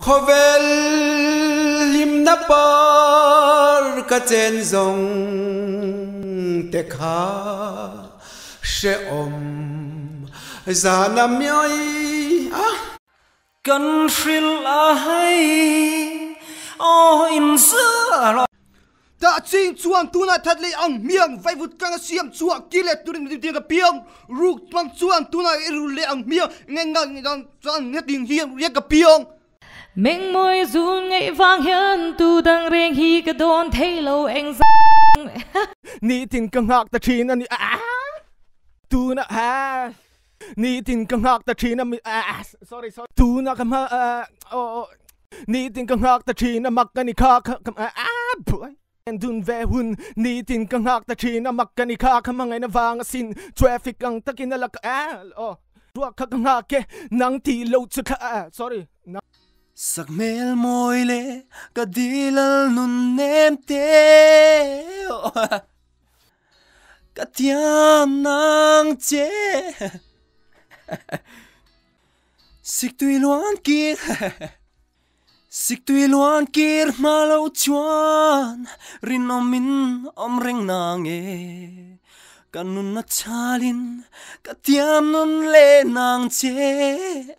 khovel lim na par ka chen zong te kha she om zanam yoi cần phil ai o in sơ ta ching chuang tuna that le ang miang vai vut kang siam chuak kile turin ti ka piang ruk twang chuang tuna iru le ang miang ngang dang chuang nge ding hiam ye ka piang mình môi run ngậy vang hiền tu đằng riêng hi cái đồn thấy lâu anh ni tin kang hak ta thin ani tu na ha ni tin kang hak ta thin ami sorry tu na kam ni tin kang hak ta thin mak ani kha and dun ve hun ni tin kang hak ta thin mak ani kha khamang na wang sin traffic ang takin na lak ruak kang hak ke nang ti lo chu kha sorry sắc mel môi lệ cả dilal nun nem te cả tiam nang che xích tui luan kir malo chuan rin omin om reng nang e kanun na chalin cả tiam nun le nang che